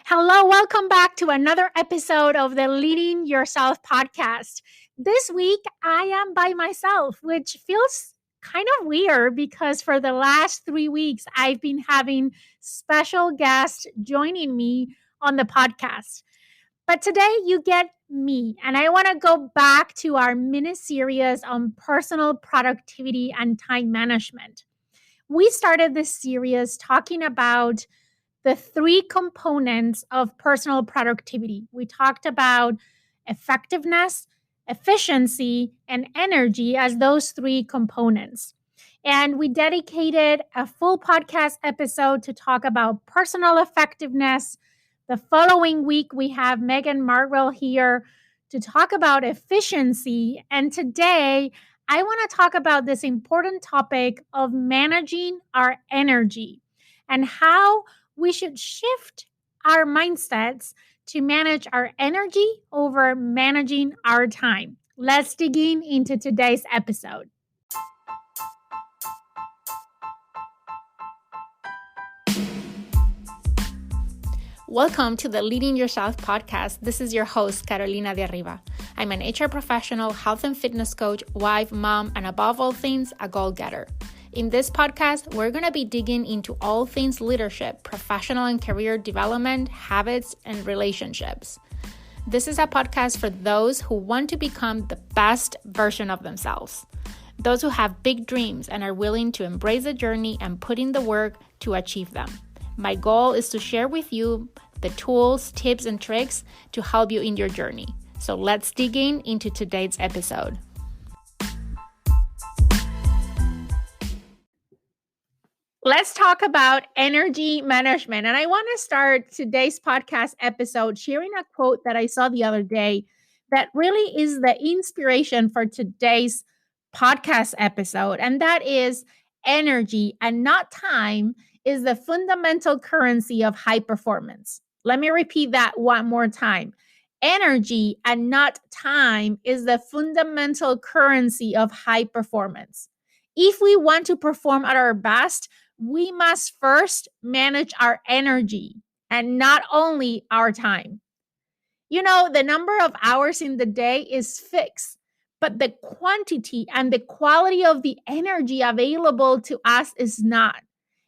Hello, welcome back to another episode of the Leading Yourself podcast. This week, I am by myself, which feels kind of weird because for the last 3 weeks, I've been having special guests joining me on the podcast. But today, you get me, and I want to go back to our mini series on personal productivity and time management. We started this series talking about the three components of personal productivity. We talked about effectiveness, efficiency, and energy as those three components. And we dedicated a full podcast episode to talk about personal effectiveness. The following week, we have Megan Marwell here to talk about efficiency. And today, I want to talk about this important topic of managing our energy and how we should shift our mindsets to manage our energy over managing our time. Let's dig into today's episode. Welcome to the Leading Yourself podcast. This is your host, Carolina de Arriba. I'm an HR professional, health and fitness coach, wife, mom, and above all things, a goal-getter. In this podcast, we're going to be digging into all things leadership, professional and career development, habits, and relationships. This is a podcast for those who want to become the best version of themselves. Those who have big dreams and are willing to embrace the journey and put in the work to achieve them. My goal is to share with you the tools, tips, and tricks to help you in your journey. So let's dig into today's episode. Let's talk about energy management. And I want to start today's podcast episode sharing a quote that I saw the other day that really is the inspiration for today's podcast episode. And that is energy and not time is the fundamental currency of high performance. Let me repeat that one more time. Energy and not time is the fundamental currency of high performance. If we want to perform at our best, we must first manage our energy and not only our time. You know, the number of hours in the day is fixed, but the quantity and the quality of the energy available to us is not.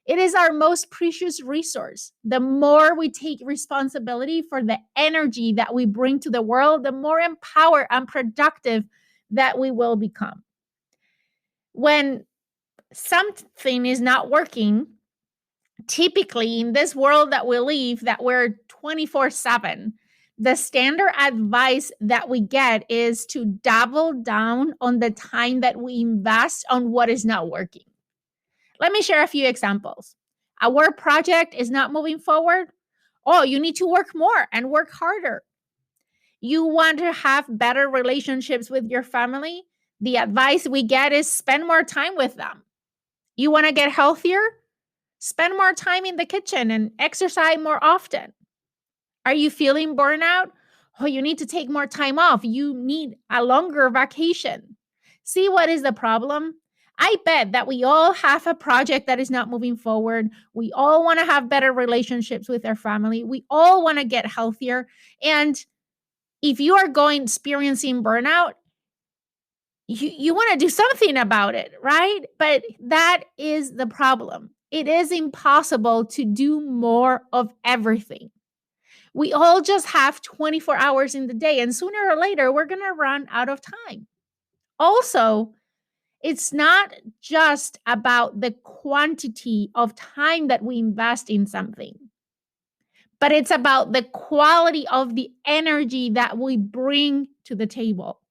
It is our most precious resource. The more we take responsibility for the energy that we bring to the world, the more empowered and productive that we will become. When something is not working, typically in this world that we live, that we're 24/7, the standard advice that we get is to double down on the time that we invest on what is not working. Let me share a few examples. A work project is not moving forward. Oh, you need to work more and work harder. You want to have better relationships with your family? The advice we get is spend more time with them. You want to get healthier? Spend more time in the kitchen and exercise more often. Are you feeling burnout? Oh, you need to take more time off. You need a longer vacation. See what is the problem? I bet that we all have a project that is not moving forward. We all want to have better relationships with our family. We all want to get healthier. And if you are experiencing burnout, you want to do something about it, right? But that is the problem. It is impossible to do more of everything. We all just have 24 hours in the day, and sooner or later, we're going to run out of time. Also, it's not just about the quantity of time that we invest in something, but it's about the quality of the energy that we bring to the table.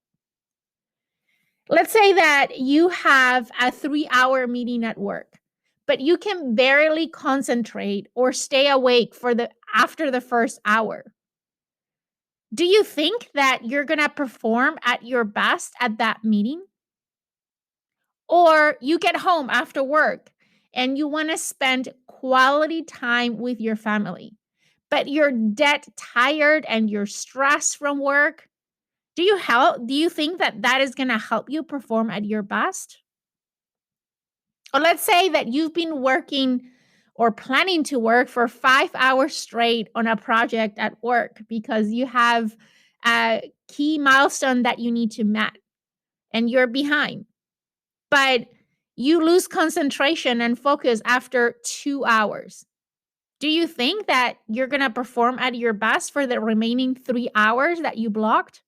Let's say that you have a 3-hour meeting at work, but you can barely concentrate or stay awake after the first hour. Do you think that you're going to perform at your best at that meeting? Or you get home after work and you want to spend quality time with your family, but you're dead tired and you're stressed from work. Do you think that is going to help you perform at your best? Or let's say that you've been working or planning to work for 5 hours straight on a project at work because you have a key milestone that you need to meet and you're behind. But you lose concentration and focus after 2 hours. Do you think that you're going to perform at your best for the remaining 3 hours that you blocked?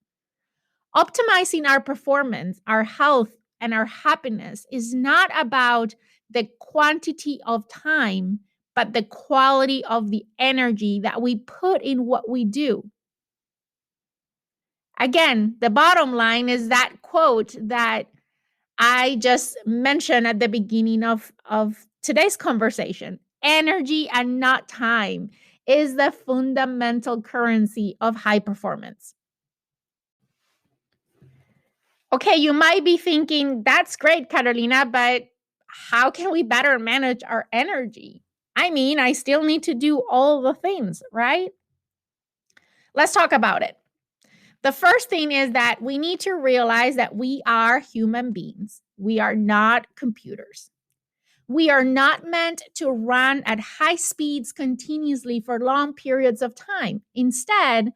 Optimizing our performance, our health, and our happiness is not about the quantity of time, but the quality of the energy that we put in what we do. Again, the bottom line is that quote that I just mentioned at the beginning of today's conversation. Energy and not time is the fundamental currency of high performance. Okay, you might be thinking, that's great, Carolina, but how can we better manage our energy? I mean, I still need to do all the things, right? Let's talk about it. The first thing is that we need to realize that we are human beings. We are not computers. We are not meant to run at high speeds continuously for long periods of time. Instead,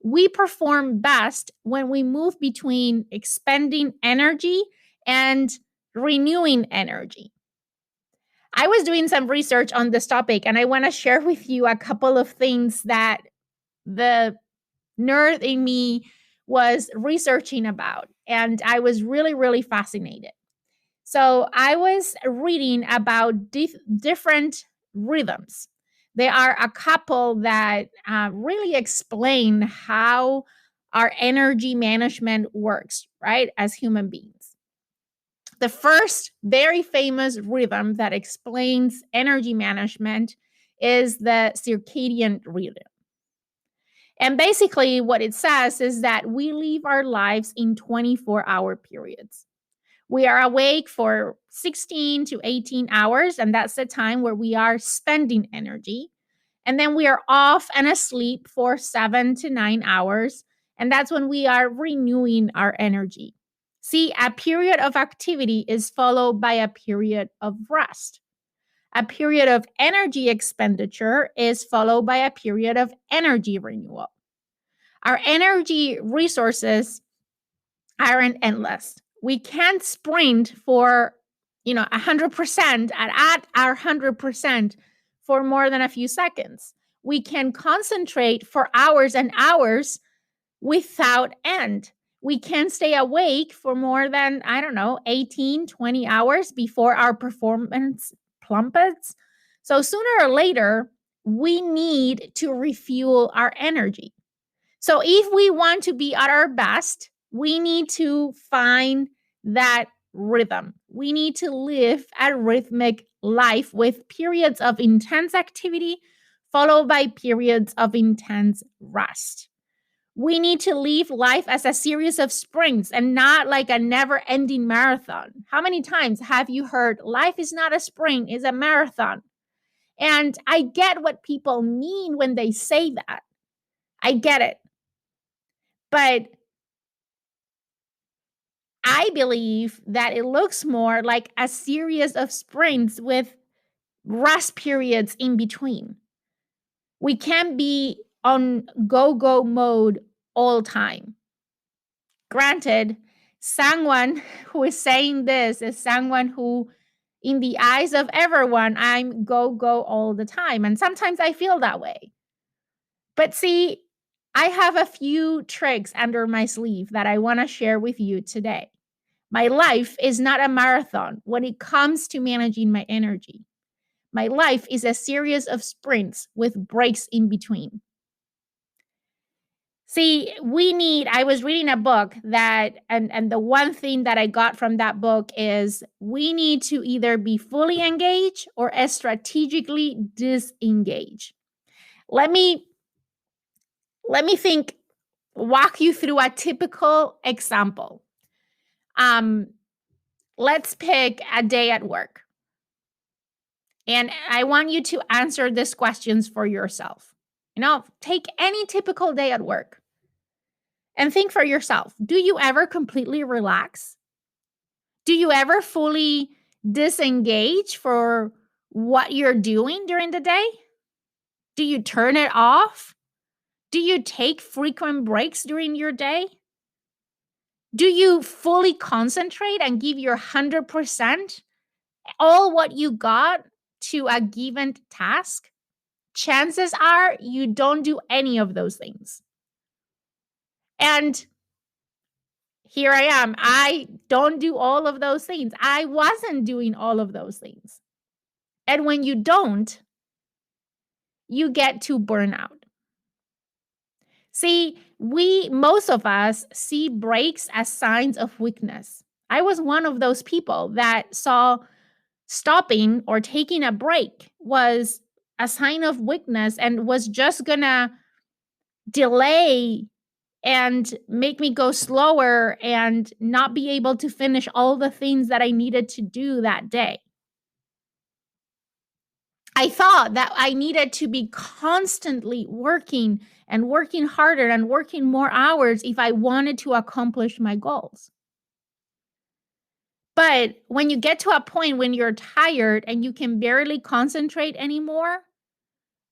we perform best when we move between expending energy and renewing energy. I was doing some research on this topic, and I want to share with you a couple of things that the nerd in me was researching about, and I was really, really fascinated. So I was reading about different rhythms. There are a couple that really explain how our energy management works, right, as human beings. The first very famous rhythm that explains energy management is the circadian rhythm. And basically, what it says is that we live our lives in 24-hour periods. We are awake for 16 to 18 hours, and that's the time where we are spending energy. And then we are off and asleep for 7 to 9 hours, and that's when we are renewing our energy. See, a period of activity is followed by a period of rest. A period of energy expenditure is followed by a period of energy renewal. Our energy resources aren't endless. We can't sprint for 100% at our 100% for more than a few seconds. We can concentrate for hours and hours without end. We can stay awake for more than 18, 20 hours before our performance plummets. So sooner or later, we need to refuel our energy. So if we want to be at our best, we need to find that rhythm. We need to live a rhythmic life with periods of intense activity followed by periods of intense rest. We need to live life as a series of sprints and not like a never-ending marathon. How many times have you heard life is not a sprint, it's a marathon? And I get what people mean when they say that. I get it. But I believe that it looks more like a series of sprints with rest periods in between. We can't be on go mode all time. Granted, someone who is saying this is someone who, in the eyes of everyone, I'm go all the time. And sometimes I feel that way. But see, I have a few tricks under my sleeve that I want to share with you today. My life is not a marathon when it comes to managing my energy. My life is a series of sprints with breaks in between. See, I was reading a book that, and the one thing that I got from that book is we need to either be fully engaged or strategically disengage. Let me walk you through a typical example. Let's pick a day at work. And I want you to answer these questions for yourself. Take any typical day at work and think for yourself. Do you ever completely relax? Do you ever fully disengage for what you're doing during the day? Do you turn it off? Do you take frequent breaks during your day? Do you fully concentrate and give your 100%, all what you got to a given task? Chances are you don't do any of those things. And here I am. I don't do all of those things. I wasn't doing all of those things. And when you don't, you get to burnout. See, most of us see breaks as signs of weakness. I was one of those people that saw stopping or taking a break was a sign of weakness and was just gonna delay and make me go slower and not be able to finish all the things that I needed to do that day. I thought that I needed to be constantly working and working harder and working more hours if I wanted to accomplish my goals. But when you get to a point when you're tired and you can barely concentrate anymore,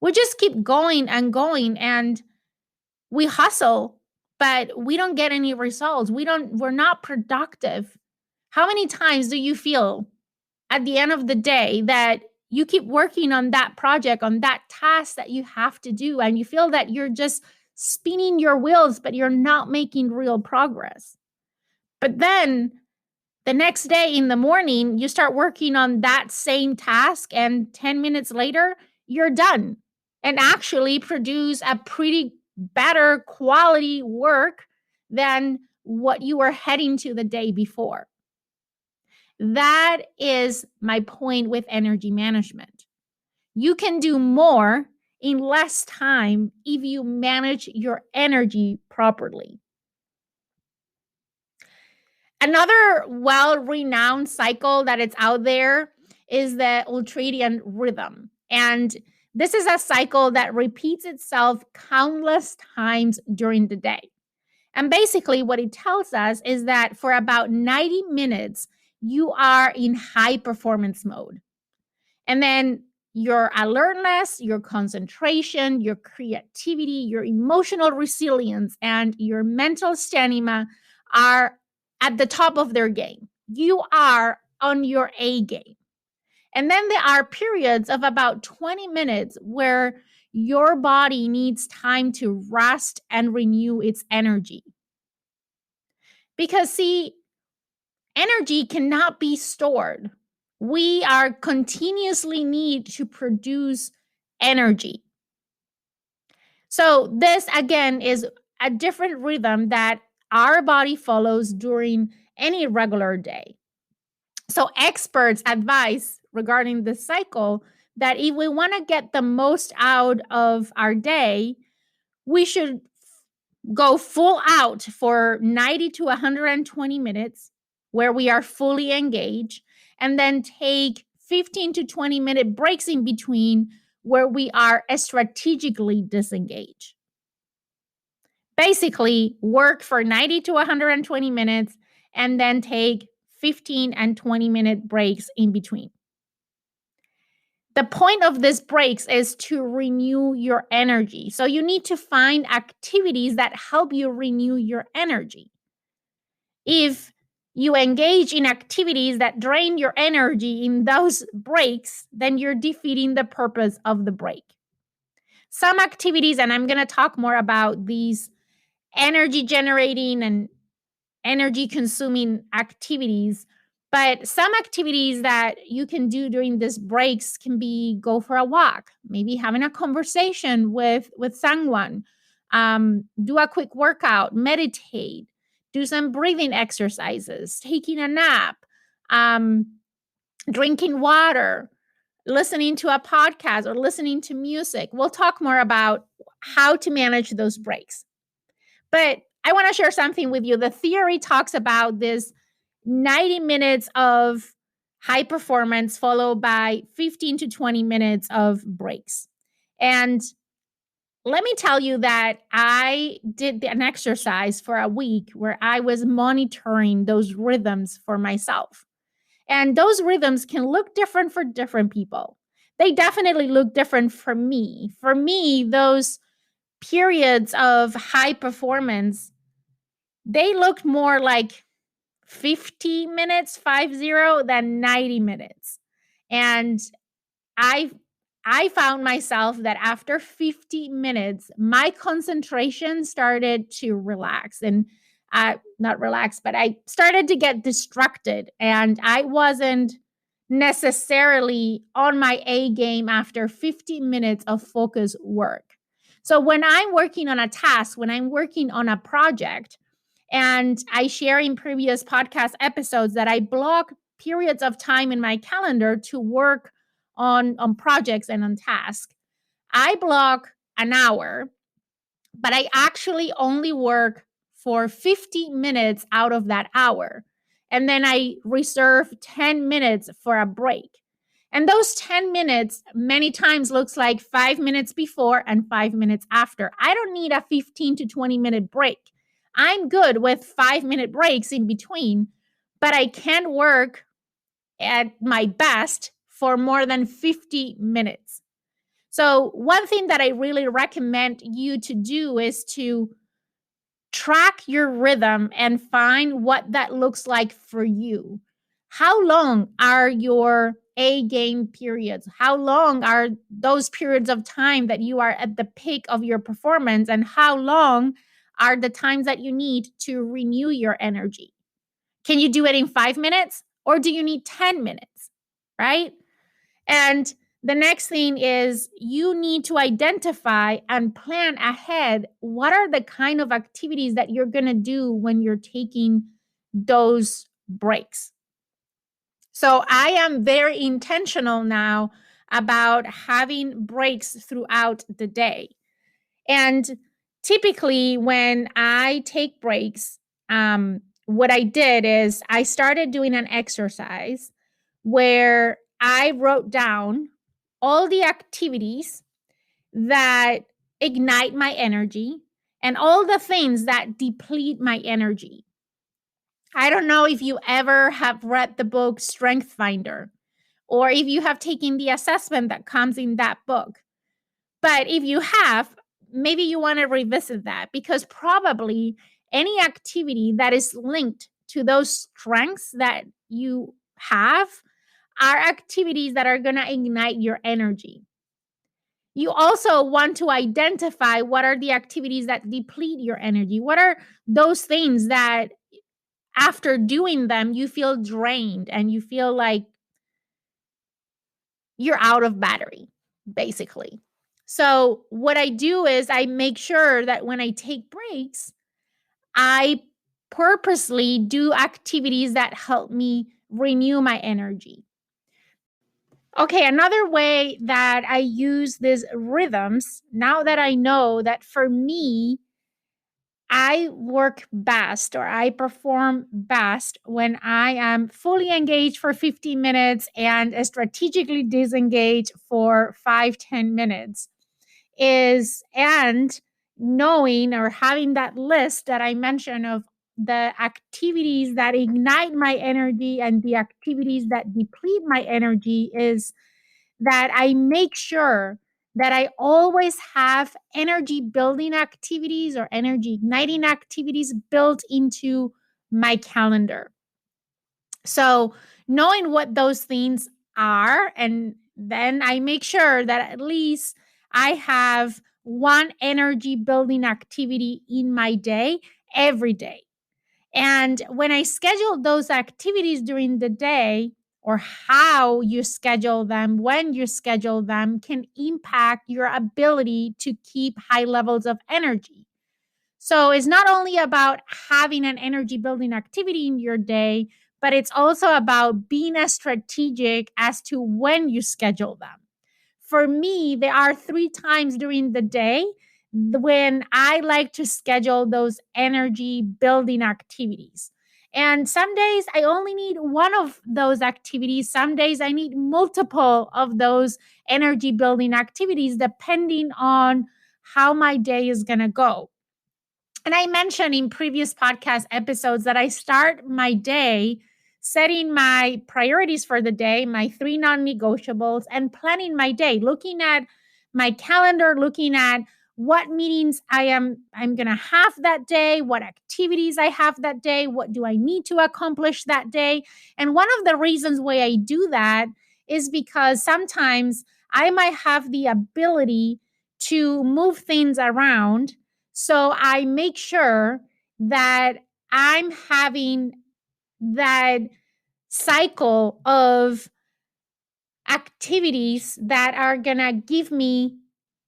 we just keep going and we hustle, but we don't get any results. We're not productive. How many times do you feel at the end of the day that you keep working on that project, on that task that you have to do, and you feel that you're just spinning your wheels, but you're not making real progress? But then the next day in the morning, you start working on that same task, and 10 minutes later, you're done and actually produce a pretty better quality work than what you were heading to the day before. That is my point with energy management. You can do more in less time if you manage your energy properly. Another well-renowned cycle that it's out there is the ultradian rhythm. And this is a cycle that repeats itself countless times during the day. And basically, what it tells us is that for about 90 minutes, you are in high performance mode. And then your alertness, your concentration, your creativity, your emotional resilience, and your mental stamina are at the top of their game. You are on your A game. And then there are periods of about 20 minutes where your body needs time to rest and renew its energy. Because, see, energy cannot be stored. We are continuously need to produce energy. So this, again, is a different rhythm that our body follows during any regular day. So experts advise regarding this cycle that if we want to get the most out of our day, we should go full out for 90 to 120 minutes where we are fully engaged, and then take 15 to 20-minute breaks in between where we are strategically disengaged. Basically, work for 90 to 120 minutes and then take 15 and 20-minute breaks in between. The point of these breaks is to renew your energy. So you need to find activities that help you renew your energy. If you engage in activities that drain your energy in those breaks, then you're defeating the purpose of the break. Some activities, and I'm going to talk more about these energy generating and energy consuming activities, but some activities that you can do during these breaks can be go for a walk, maybe having a conversation with someone, do a quick workout, meditate, do some breathing exercises, taking a nap, drinking water, listening to a podcast, or listening to music. We'll talk more about how to manage those breaks. But I want to share something with you. The theory talks about this 90 minutes of high performance followed by 15 to 20 minutes of breaks. And let me tell you that I did an exercise for a week where I was monitoring those rhythms for myself. And those rhythms can look different for different people. they definitely look different for me. For me, those periods of high performance, they looked more like 50 minutes, 50, than 90 minutes. And I I found myself that after 50 minutes, my concentration started to relax and not relax, but I started to get distracted and I wasn't necessarily on my A game after 50 minutes of focused work. So when I'm working on a task, when I'm working on a project, and I share in previous podcast episodes that I block periods of time in my calendar to work on projects and on tasks. I block an hour, but I actually only work for 50 minutes out of that hour. And then I reserve 10 minutes for a break. And those 10 minutes many times looks like 5 minutes before and 5 minutes after. I don't need a 15 to 20-minute break. I'm good with 5-minute breaks in between, but I can't work at my best for more than 50 minutes. So, one thing that I really recommend you to do is to track your rhythm and find what that looks like for you. How long are your A game periods? How long are those periods of time that you are at the peak of your performance? And how long are the times that you need to renew your energy? Can you do it in 5 minutes or do you need 10 minutes? Right? And the next thing is you need to identify and plan ahead what are the kind of activities that you're going to do when you're taking those breaks. So I am very intentional now about having breaks throughout the day. And typically, when I take breaks, what I did is I started doing an exercise where I wrote down all the activities that ignite my energy and all the things that deplete my energy. I don't know if you ever have read the book Strength Finder or if you have taken the assessment that comes in that book. But if you have, maybe you want to revisit that because probably any activity that is linked to those strengths that you have are activities that are going to ignite your energy. You also want to identify what are the activities that deplete your energy. What are those things that after doing them, you feel drained and you feel like you're out of battery, basically. So, what I do is I make sure that when I take breaks, I purposely do activities that help me renew my energy. Okay, another way that I use these rhythms, now that I know that for me, I work best or I perform best when I am fully engaged for 50 minutes and strategically disengaged for 5-10 minutes is and knowing or having that list that I mentioned of the activities that ignite my energy and the activities that deplete my energy is that I make sure that I always have energy building activities or energy igniting activities built into my calendar. So, knowing what those things are, and then I make sure that at least I have one energy building activity in my day every day. And when I schedule those activities during the day, or how you schedule them, when you schedule them, can impact your ability to keep high levels of energy. So it's not only about having an energy building activity in your day, but it's also about being as strategic as to when you schedule them. For me, there are 3 times during the day when I like to schedule those energy building activities. And some days I only need one of those activities. Some days I need multiple of those energy building activities, depending on how my day is going to go. And I mentioned in previous podcast episodes that I start my day setting my priorities for the day, my 3 non-negotiables, and planning my day, looking at my calendar, looking at what meetings I'm going to have that day, what activities I have that day, what do I need to accomplish that day. And one of the reasons why I do that is because sometimes I might have the ability to move things around. So I make sure that I'm having that cycle of activities that are going to give me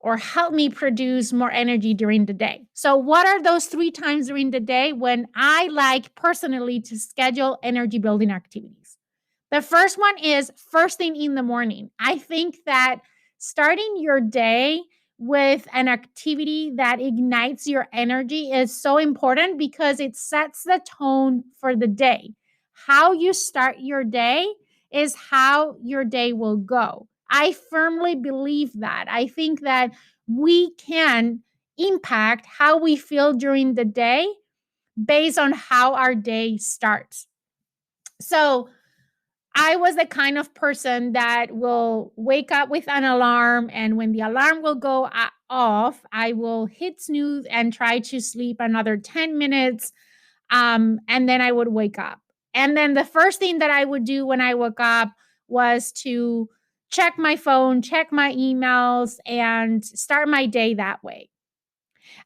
or help me produce more energy during the day. So, what are those 3 times during the day when I like personally to schedule energy building activities? The first one is first thing in the morning. I think that starting your day with an activity that ignites your energy is so important because it sets the tone for the day. How you start your day is how your day will go. I firmly believe that. I think that we can impact how we feel during the day based on how our day starts. So, I was the kind of person that will wake up with an alarm, and when the alarm will go off, I will hit snooze and try to sleep another 10 minutes. And then I would wake up. And then the first thing that I would do when I woke up was to check my phone, check my emails, and start my day that way.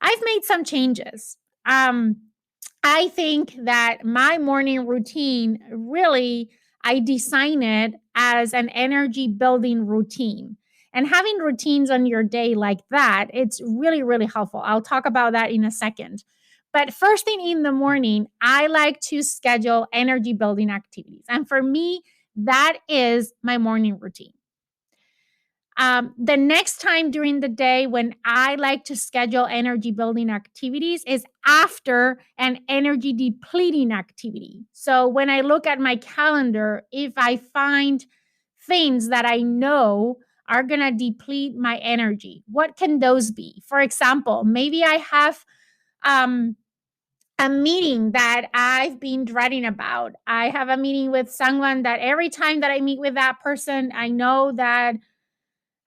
I've made some changes. I think that my morning routine really, I design it as an energy building routine. And having routines on your day like that, it's really, really helpful. I'll talk about that in a second. But first thing in the morning, I like to schedule energy building activities. And for me, that is my morning routine. The next time during the day when I like to schedule energy building activities is after an energy depleting activity. So when I look at my calendar, if I find things that I know are going to deplete my energy, what can those be? For example, maybe I have um, a meeting that I've been dreading about. I have a meeting with someone that every time that I meet with that person, I know that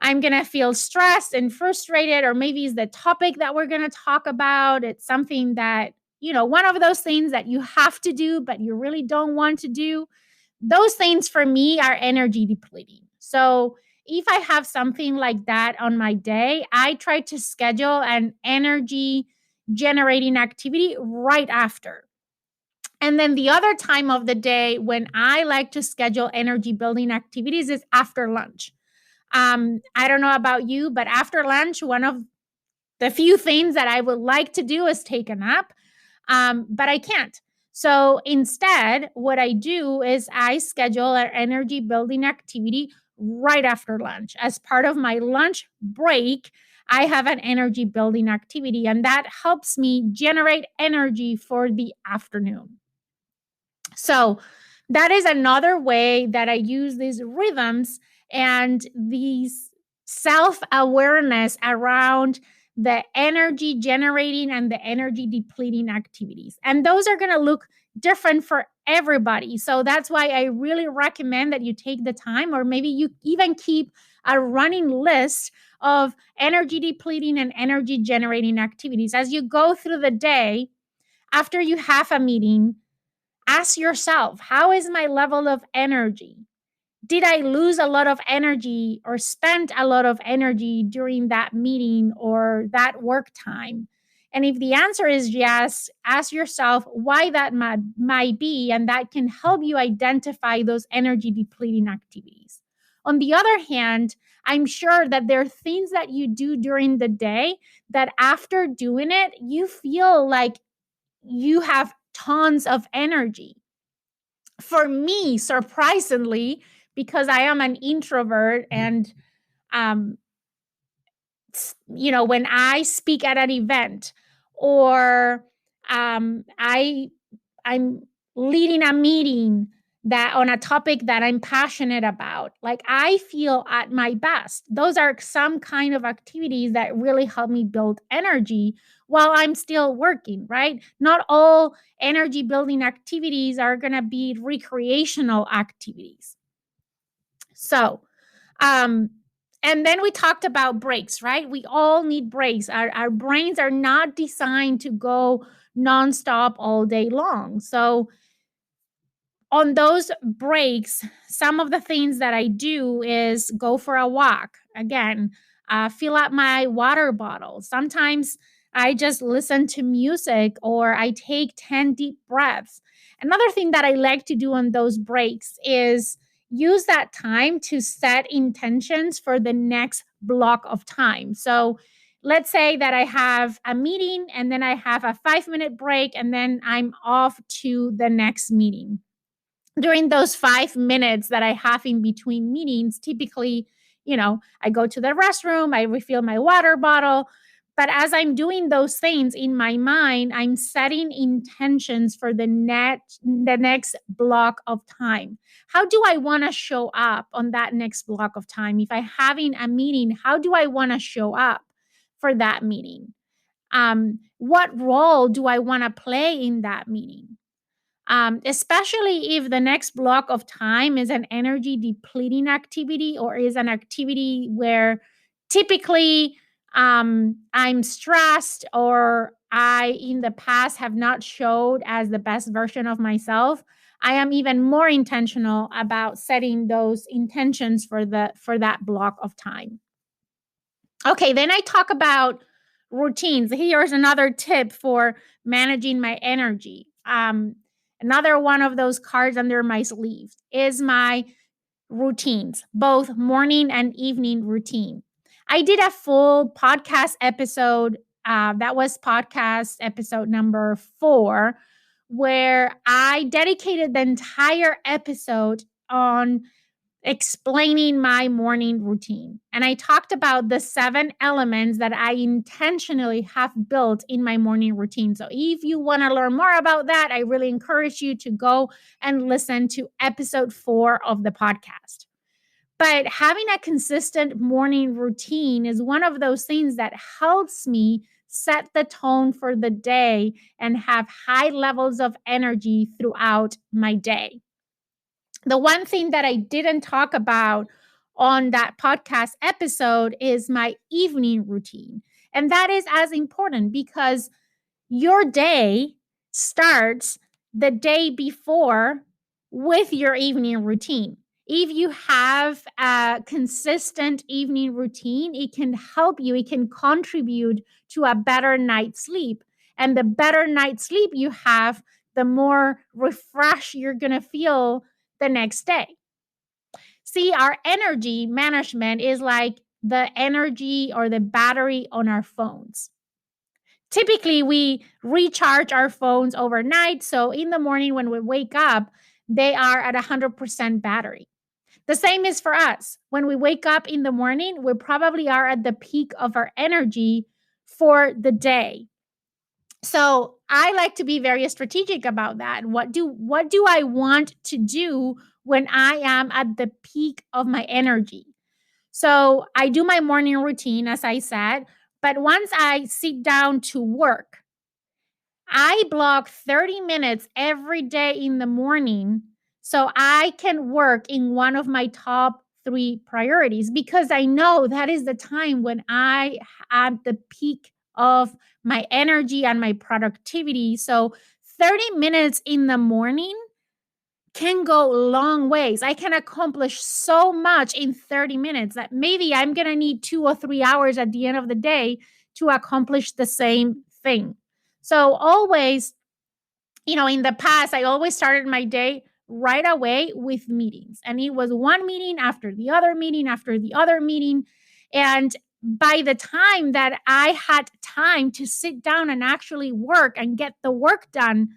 I'm going to feel stressed and frustrated, or maybe it's the topic that we're going to talk about. It's something that, one of those things that you have to do, but you really don't want to do. Those things for me are energy depleting. So if I have something like that on my day, I try to schedule an energy generating activity right after. And then the other time of the day when I like to schedule energy building activities is after lunch. I don't know about you, but after lunch, one of the few things that I would like to do is take a nap, but I can't. So instead, what I do is I schedule an energy building activity right after lunch. As part of my lunch break, I have an energy building activity, and that helps me generate energy for the afternoon. So that is another way that I use these rhythms and these self awareness around the energy generating and the energy depleting activities. And those are going to look different for everybody. So that's why I really recommend that you take the time, or maybe you even keep a running list of energy depleting and energy generating activities. As you go through the day, after you have a meeting, ask yourself, how is my level of energy? Did I lose a lot of energy or spend a lot of energy during that meeting or that work time? And if the answer is yes, ask yourself why that might be, and that can help you identify those energy depleting activities. On the other hand, I'm sure that there are things that you do during the day that after doing it, you feel like you have tons of energy. For me, surprisingly, because I am an introvert, and um, when I speak at an event, or I'm leading a meeting, that on a topic that I'm passionate about, like I feel at my best. Those are some kind of activities that really help me build energy while I'm still working, right? Not all energy building activities are going to be recreational activities. So, um, and then we talked about breaks, right? We all need breaks. Our brains are not designed to go nonstop all day long. So, on those breaks, some of the things that I do is go for a walk. Again, fill up my water bottle. Sometimes I just listen to music or I take 10 deep breaths. Another thing that I like to do on those breaks is use that time to set intentions for the next block of time. So let's say that I have a meeting and then I have a 5-minute break and then I'm off to the next meeting. During those 5 minutes that I have in between meetings, typically, I go to the restroom, I refill my water bottle. But as I'm doing those things in my mind, I'm setting intentions for the next block of time. How do I want to show up on that next block of time? If I'm having a meeting, how do I want to show up for that meeting? What role do I want to play in that meeting? Especially if the next block of time is an energy depleting activity or is an activity where typically I'm stressed or I in the past have not showed as the best version of myself. I am even more intentional about setting those intentions for that block of time. Okay, then I talk about routines. Here's another tip for managing my energy. Another one of those cards under my sleeve is my routines, both morning and evening routine. I did a full podcast episode. That was podcast episode number 4, where I dedicated the entire episode on explaining my morning routine. And I talked about the 7 elements that I intentionally have built in my morning routine. So if you want to learn more about that, I really encourage you to go and listen to episode 4 of the podcast. But having a consistent morning routine is one of those things that helps me set the tone for the day and have high levels of energy throughout my day. The one thing that I didn't talk about on that podcast episode is my evening routine. And that is as important because your day starts the day before with your evening routine. If you have a consistent evening routine, it can help you, it can contribute to a better night's sleep. And the better night's sleep you have, the more refreshed you're going to feel the next day. See, our energy management is like the energy or the battery on our phones. Typically, we recharge our phones overnight. So in the morning when we wake up, they are at 100% battery. The same is for us. When we wake up in the morning, we probably are at the peak of our energy for the day. So I like to be very strategic about that. What do I want to do when I am at the peak of my energy? So I do my morning routine, as I said, but once I sit down to work, I block 30 minutes every day in the morning so I can work in one of my top 3 priorities because I know that is the time when I am at the peak of my energy and my productivity. So 30 minutes in the morning can go long ways. I can accomplish so much in 30 minutes that maybe I'm going to need 2 or 3 hours at the end of the day to accomplish the same thing. So always, in the past, I always started my day right away with meetings. And it was one meeting after the other meeting after the other meeting. And by the time that I had time to sit down and actually work and get the work done,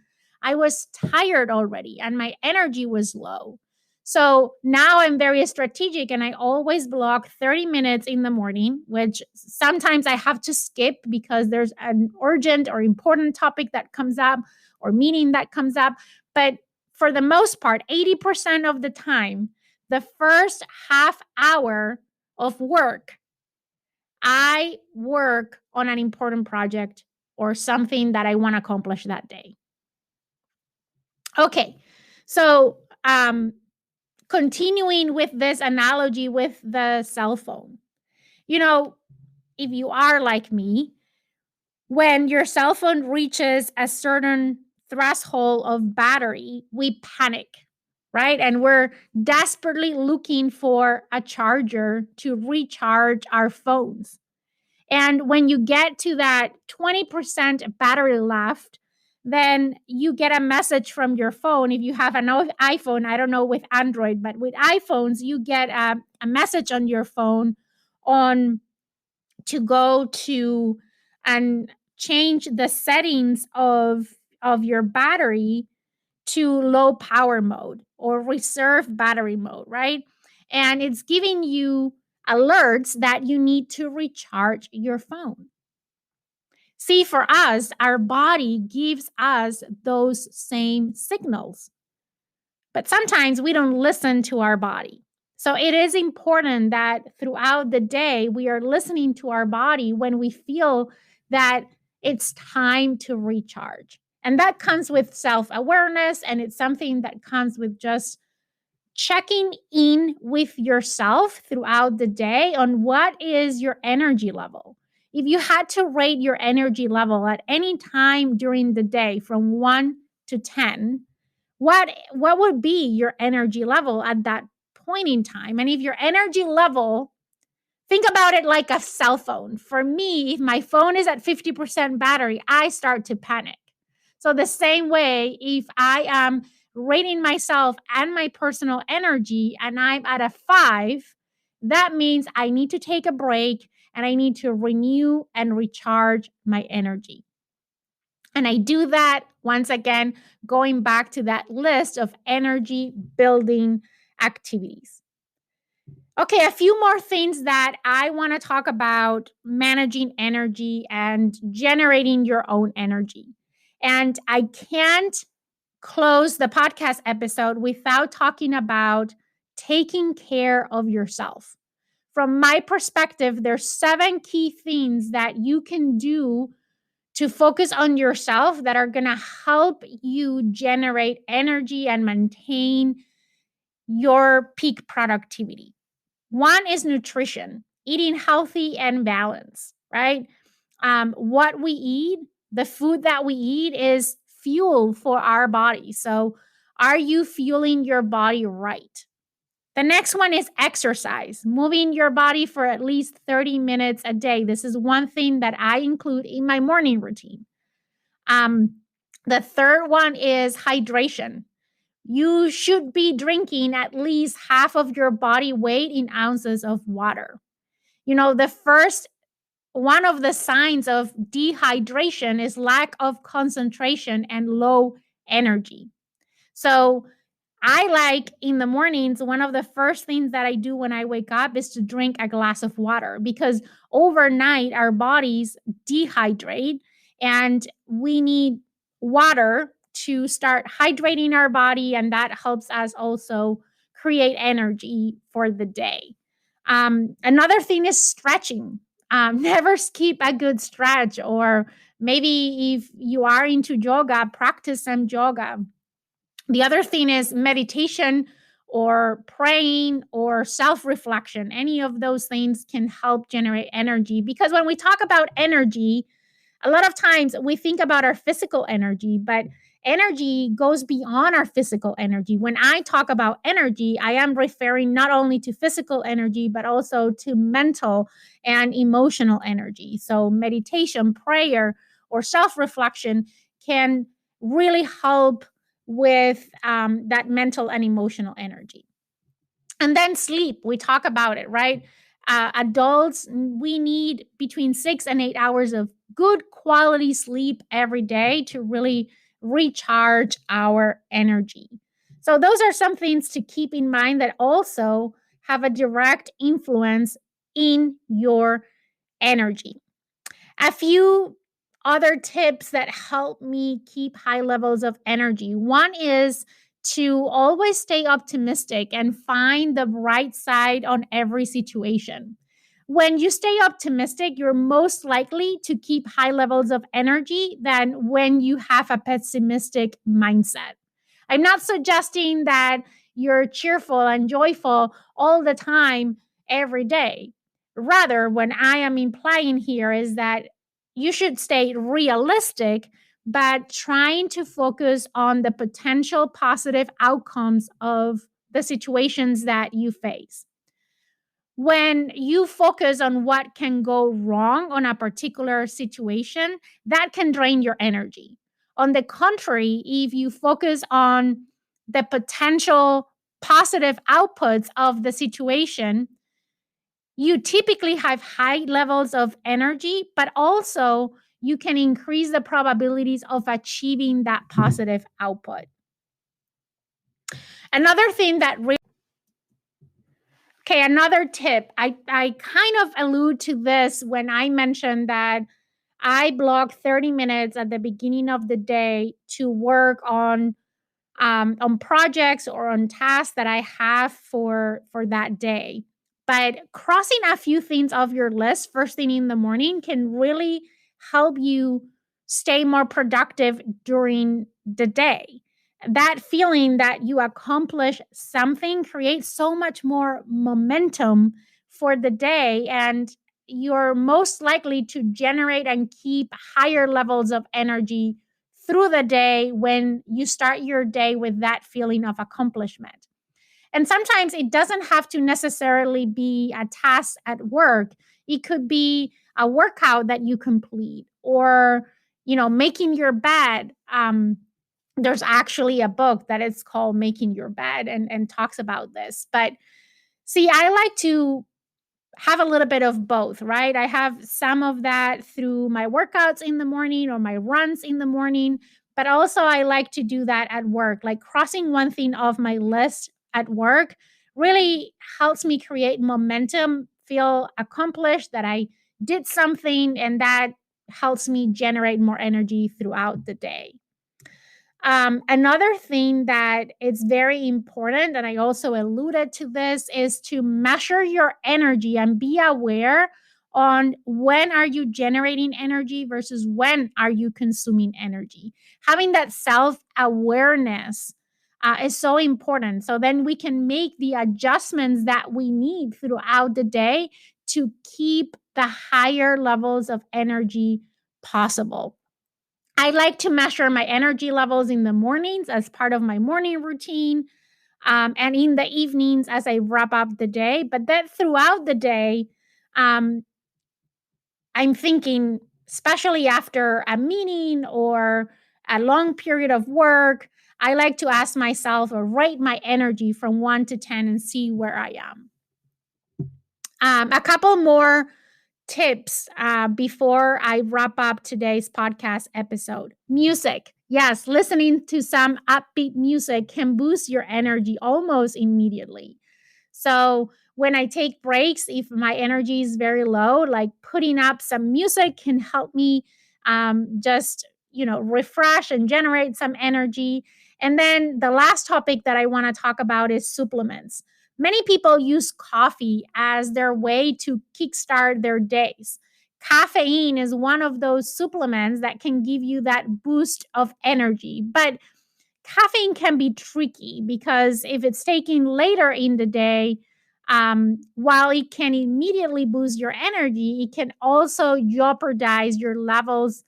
I was tired already and my energy was low. So now I'm very strategic and I always block 30 minutes in the morning, which sometimes I have to skip because there's an urgent or important topic that comes up or meeting that comes up. But for the most part, 80% of the time, the first half hour of work, I work on an important project or something that I want to accomplish that day. Okay, so continuing with this analogy with the cell phone, you know, if you are like me, when your cell phone reaches a certain threshold of battery, we panic, right? And we're desperately looking for a charger to recharge our phones. And when you get to that 20% battery left, then you get a message from your phone. If you have an iPhone, I don't know with Android, but with iPhones, you get a message on your phone on to go to and change the settings of your battery to low power mode or reserve battery mode, right? And it's giving you alerts that you need to recharge your phone. See, for us, our body gives us those same signals, but sometimes we don't listen to our body. So it is important that throughout the day, we are listening to our body when we feel that it's time to recharge. And that comes with self awareness, and it's something that comes with just checking in with yourself throughout the day on what is your energy level. If you had to rate your energy level at any time during the day from 1 to 10, what would be your energy level at that point in time? And if your energy level, think about it like a cell phone. For me, if my phone is at 50% battery, I start to panic. So the same way, if I am rating myself and my personal energy and I'm at a 5, that means I need to take a break and I need to renew and recharge my energy. And I do that once again, going back to that list of energy building activities. Okay, a few more things that I want to talk about managing energy and generating your own energy. And I can't close the podcast episode without talking about taking care of yourself. From my perspective, there's 7 key things that you can do to focus on yourself that are going to help you generate energy and maintain your peak productivity. One is nutrition, eating healthy and balanced, right? What we eat, the food that we eat is fuel for our body. So, are you fueling your body right? The next one is exercise, moving your body for at least 30 minutes a day. This is one thing that I include in my morning routine. Um, the third one is hydration. You should be drinking at least half of your body weight in ounces of water. You know, the first one of the signs of dehydration is lack of concentration and low energy. So, I like in the mornings, one of the first things that I do when I wake up is to drink a glass of water because overnight our bodies dehydrate and we need water to start hydrating our body, and that helps us also create energy for the day. Another thing is stretching. Never skip a good stretch, or maybe if you are into yoga, practice some yoga. The other thing is meditation or praying or self reflection. Any of those things can help generate energy because when we talk about energy, a lot of times we think about our physical energy, but energy goes beyond our physical energy. When I talk about energy, I am referring not only to physical energy, but also to mental and emotional energy. So, meditation, prayer, or self reflection can really help with that mental and emotional energy. And then sleep, we talk about it, right? Adults, we need between 6 and 8 hours of good quality sleep every day to really recharge our energy. So, those are some things to keep in mind that also have a direct influence in your energy. A few other tips that help me keep high levels of energy. One is to always stay optimistic and find the bright side on every situation. When you stay optimistic, you're most likely to keep high levels of energy than when you have a pessimistic mindset. I'm not suggesting that you're cheerful and joyful all the time, every day. Rather, what I am implying here is that you should stay realistic, but trying to focus on the potential positive outcomes of the situations that you face. When you focus on what can go wrong on a particular situation, that can drain your energy. On the contrary, if you focus on the potential positive outputs of the situation, you typically have high levels of energy, but also you can increase the probabilities of achieving that positive output. Another thing that Okay, another tip. I kind of allude to this when I mentioned that I block 30 minutes at the beginning of the day to work on projects or on tasks that I have for that day. But crossing a few things off your list first thing in the morning can really help you stay more productive during the day. That feeling that you accomplish something creates so much more momentum for the day, and you're most likely to generate and keep higher levels of energy through the day when you start your day with that feeling of accomplishment. And sometimes it doesn't have to necessarily be a task at work. It could be a workout that you complete, or making your bed. There's actually a book that is called Making Your Bed, and talks about this. But see, I like to have a little bit of both, right? I have some of that through my workouts in the morning or my runs in the morning, but also I like to do that at work. Like crossing one thing off my list at work really helps me create momentum, feel accomplished that I did something, and that helps me generate more energy throughout the day. Another thing that is very important, and I also alluded to this, is to measure your energy and be aware on when are you generating energy versus when are you consuming energy. Having that self-awareness is so important. So then we can make the adjustments that we need throughout the day to keep the higher levels of energy possible. I like to measure my energy levels in the mornings as part of my morning routine, and in the evenings as I wrap up the day. But then throughout the day, um, I'm thinking, especially after a meeting or a long period of work, I like to ask myself or rate my energy from 1 to 10 and see where I am. A couple more tips before I wrap up today's podcast episode. Music. Yes, listening to some upbeat music can boost your energy almost immediately. So when I take breaks, if my energy is very low, like putting up some music can help me just, refresh and generate some energy. And then the last topic that I want to talk about is supplements. Many people use coffee as their way to kickstart their days. Caffeine is one of those supplements that can give you that boost of energy. But caffeine can be tricky because if it's taken later in the day, while it can immediately boost your energy, it can also jeopardize your levels.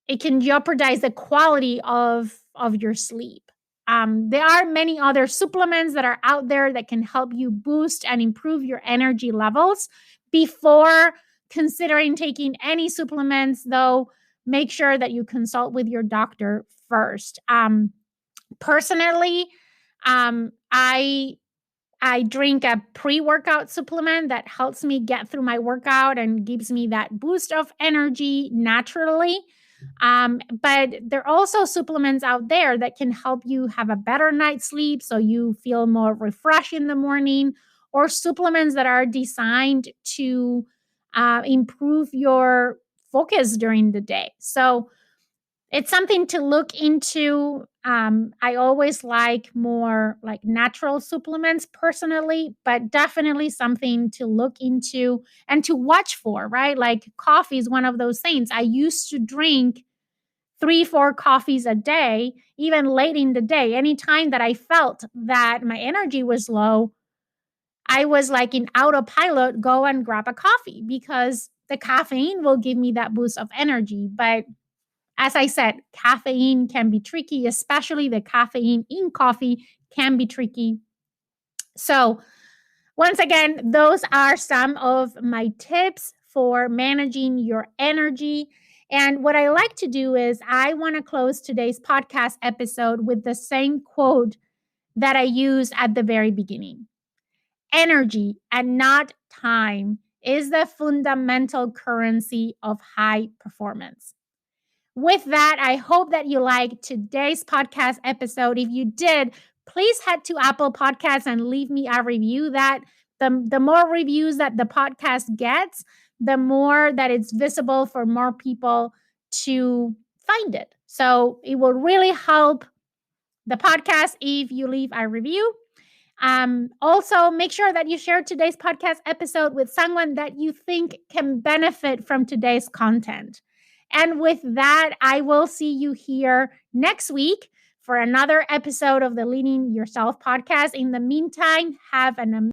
It can jeopardize the quality of your sleep. There are many other supplements that are out there that can help you boost and improve your energy levels. Before considering taking any supplements, though, make sure that you consult with your doctor first. Personally, I drink a pre-workout supplement that helps me get through my workout and gives me that boost of energy naturally. But there are also supplements out there that can help you have a better night's sleep so you feel more refreshed in the morning, or supplements that are designed to improve your focus during the day. So it's something to look into. I always like more like natural supplements personally, but definitely something to look into and to watch for, right? Like coffee is one of those things. I used to drink 3, 4 coffees a day, even late in the day. Anytime that I felt that my energy was low, I was like in autopilot, go and grab a coffee because the caffeine will give me that boost of energy. But as I said, caffeine can be tricky, especially the caffeine in coffee can be tricky. So, once again, those are some of my tips for managing your energy. And what I like to do is, I want to close today's podcast episode with the same quote that I used at the very beginning. Energy and not time is the fundamental currency of high performance. With that, I hope that you liked today's podcast episode. If you did, please head to Apple Podcasts and leave me a review. That the more reviews that the podcast gets, the more that it's visible for more people to find it. So it will really help the podcast if you leave a review. Also, make sure that you share today's podcast episode with someone that you think can benefit from today's content. And with that, I will see you here next week for another episode of the Leading Yourself podcast. In the meantime, have an amazing